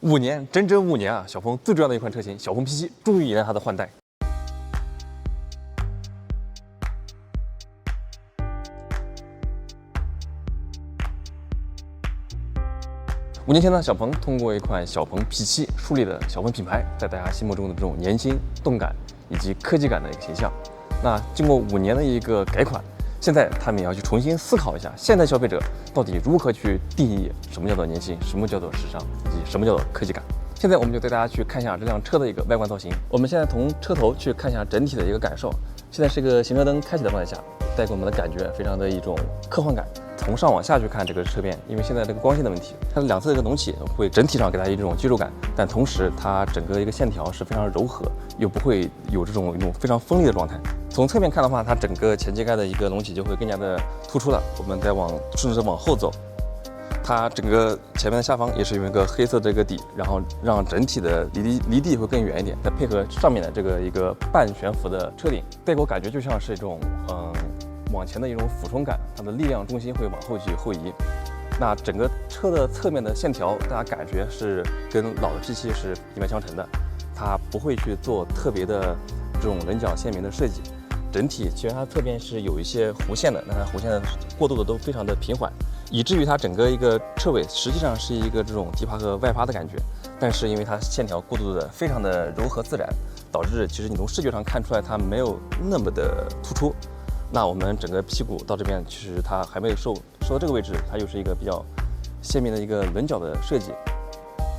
5年，整整5年啊！小鹏最重要的一款车型，小鹏 P7终于迎来它的换代。5年前呢，小鹏通过一款小鹏 P7树立了小鹏品牌在大家心目中的这种年轻、动感以及科技感的一个形象。那经过5年的一个改款，现在他们也要去重新思考一下，现代消费者到底如何去定义什么叫做年轻，什么叫做时尚，以及什么叫做科技感。现在我们就带大家去看一下这辆车的一个外观造型。我们现在从车头去看一下整体的一个感受。现在是一个行车灯开启的状态下，带给我们的感觉非常的一种科幻感。从上往下去看这个车边，因为现在这个光线的问题，它的两侧这个隆起会整体上给它一种肌肉感，但同时它整个一个线条是非常柔和，又不会有这种非常锋利的状态。从侧面看的话，它整个前机盖的一个隆起就会更加的突出了。我们再顺着往后走，它整个前面的下方也是用一个黑色的一个底，然后让整体的离地会更远一点，再配合上面的这个一个半悬浮的车顶，带给我感觉就像是一种往前的一种俯冲感，它的力量中心会往后去后移。那整个车的侧面的线条，大家感觉是跟老的 P7是一脉相承的，它不会去做特别的这种棱角鲜明的设计。整体其实它侧边是有一些弧线的，那它弧线过渡的都非常的平缓，以至于它整个一个车尾实际上是一个这种低趴和外趴的感觉，但是因为它线条过渡的非常的柔和自然，导致其实你从视觉上看出来它没有那么的突出。那我们整个屁股到这边，其实它还没有收到这个位置，它又是一个比较鲜明的一个棱角的设计。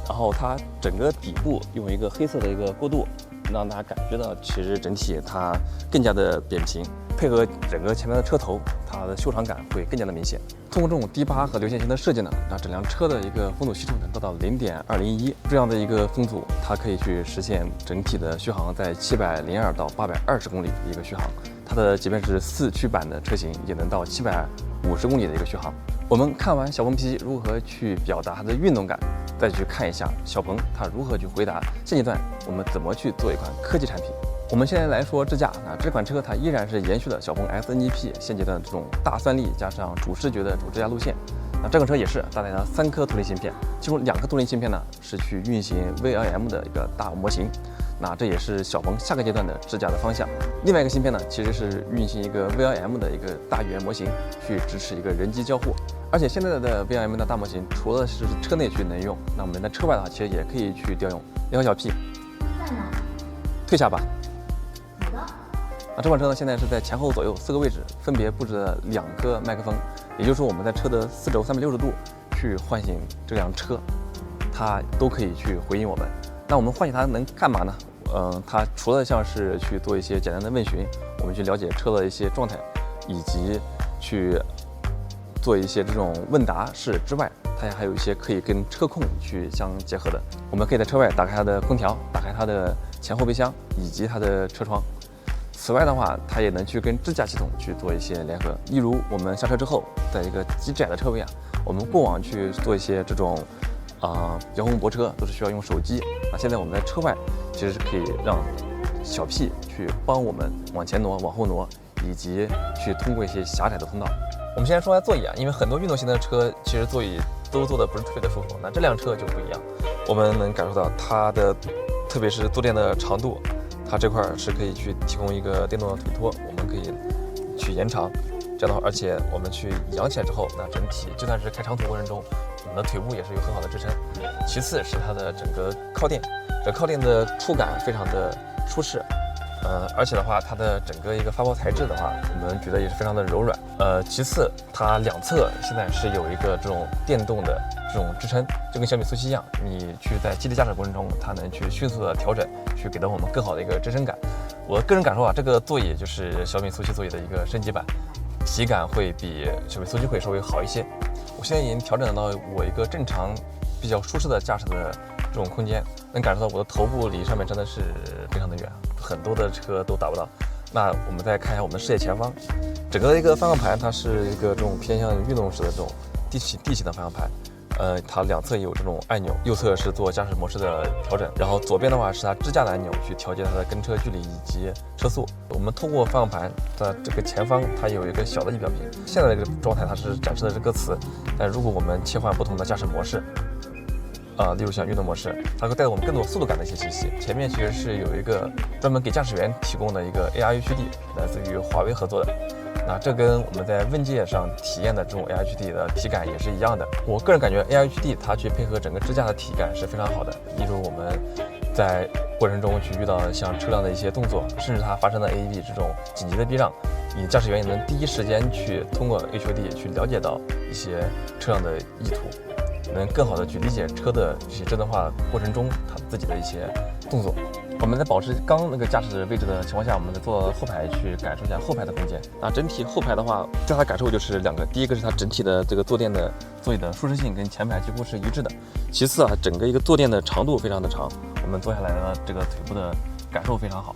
然后它整个底部用一个黑色的一个过渡，让大家感觉到其实整体它更加的扁平，配合整个前面的车头，它的修长感会更加的明显。通过这种低趴和流线型的设计呢，让整辆车的一个风阻系数能达到0.201这样的一个风阻，它可以去实现整体的续航在702到820公里的一个续航。它的即便是4驱版的车型也能到750公里的一个续航。我们看完小鹏 P7如何去表达它的运动感，再去看一下小鹏它如何去回答现阶段我们怎么去做一款科技产品。我们现在来说支架，这款车它依然是延续了小鹏 XNGP 现阶段的这种大算力加上主视觉的主支架路线。这款车也是搭载了3颗图灵芯片，其中2颗图灵芯片呢是去运行 VLM 的一个大模型。那这也是小鹏下个阶段的支架的方向。另外一个芯片呢，其实是运行一个 VLM 的一个大语言模型，去支持一个人机交互。而且现在的 VLM 的大模型，除了是车内去能用，那我们在车外的话，其实也可以去调用。你好，小 P， 在哪？退下吧。好的。这款车呢，现在是在前后左右4个位置分别布置了2颗麦克风，也就是说我们在车的4轴360度去唤醒这辆车，它都可以去回应我们。那我们唤醒它能干嘛呢？它除了像是去做一些简单的问询，我们去了解车的一些状态，以及去做一些这种问答式之外，它还有一些可以跟车控去相结合的。我们可以在车外打开它的空调，打开它的前后备箱以及它的车窗。此外的话，它也能去跟支架系统去做一些联合。例如我们下车之后，在一个极窄的车位我们过往去做一些这种遥控泊车都是需要用手机。现在我们在车外其实是可以让小 P 去帮我们往前挪、往后挪，以及去通过一些狭窄的通道。我们先说下座椅因为很多运动型的车其实座椅都坐的不是特别的舒服，那这辆车就不一样，我们能感受到它的特别是坐垫的长度，它这块是可以去提供一个电动的腿托，我们可以去延长。这样的话，而且我们去仰起来之后，那整体就算是开长途过程中，我们的腿部也是有很好的支撑。其次是它的整个靠垫，这靠垫的触感非常的舒适，而且的话，它的整个一个发泡材质的话，我们觉得也是非常的柔软。其次它两侧现在是有一个这种电动的这种支撑，就跟小米速七一样，你去在激烈驾驶过程中，它能去迅速的调整，去给到我们更好的一个支撑感。我个人感受这个座椅就是小米速七座椅的一个升级版。体感会比小米速七会稍微好一些。我现在已经调整到我一个正常、比较舒适的驾驶的这种空间，能感受到我的头部离上面真的是非常的远，很多的车都达不到。那我们再看一下我们的视野前方，整个一个方向盘它是一个这种偏向运动式的这种地形的方向盘。它两侧有这种按钮，右侧是做驾驶模式的调整，然后左边的话是它支架的按钮，去调节它的跟车距离以及车速。我们通过方向盘的这个前方，它有一个小的仪表屏。现在这个状态它是展示的是歌词，但如果我们切换不同的驾驶模式，例如像运动模式，它会带给我们更多速度感的一些信息。前面其实是有一个专门给驾驶员提供的一个 AR UHD， 来自于华为合作的。那这跟我们在问界上体验的这种 AR UHD 的体感也是一样的。我个人感觉 AR UHD 它去配合整个支架的体感是非常好的。例如我们在过程中去遇到像车辆的一些动作，甚至它发生的 AEB 这种紧急的避让，你驾驶员也能第一时间去通过 HUD 去了解到一些车辆的意图，能更好的去理解车的这些智能化过程中它自己的一些动作。我们在保持刚那个驾驶位置的情况下，我们再坐到后排去感受一下后排的空间。那整体后排的话，最大的感受就是两个，第一个是它整体的这个坐垫的座椅的舒适性跟前排几乎是一致的。其次啊，整个一个坐垫的长度非常的长，我们坐下来的这个腿部的感受非常好。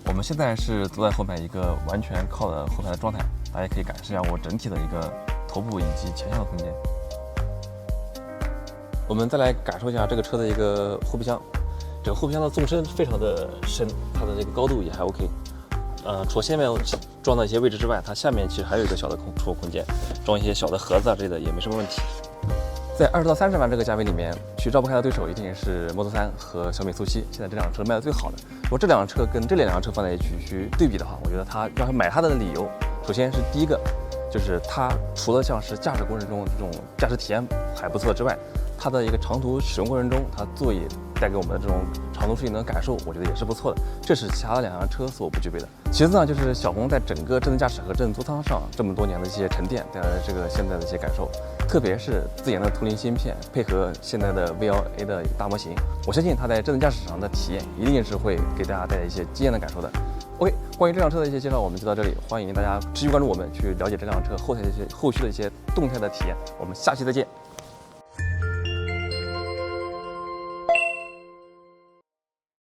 我们现在是坐在后排一个完全靠的后排的状态，大家可以感受一下我整体的一个头部以及前箱的空间。我们再来感受一下这个车的一个后备箱。整个后备箱的纵深非常的深，它的这个高度也还 OK。除了下面装的一些位置之外，它下面其实还有一个小的储物空间，装一些小的盒子啊之类的也没什么问题。在20到30万这个价位里面，去绕不开的对手一定是 Model 3和小米SU7，现在这辆车卖的最好的。如果这辆车跟这两辆车放在一起去对比的话，我觉得它要买它的理由，首先是第一个，就是它除了像是驾驶过程中这种驾驶体验还不错之外，它的一个长途使用过程中，它座椅带给我们的这种长途适应的感受，我觉得也是不错的，这是其他两辆车所不具备的。其次呢，就是小鹏在整个智能驾驶和智能座舱上这么多年的一些沉淀带来的这个现在的一些感受，特别是自研的图灵芯片配合现在的 V11A 的一个大模型，我相信它在智能驾驶上的体验一定是会给大家带来一些惊艳的感受的。OK， 关于这辆车的一些介绍我们就到这里，欢迎大家持续关注我们，去了解这辆车后续的一些动态的体验。我们下期再见。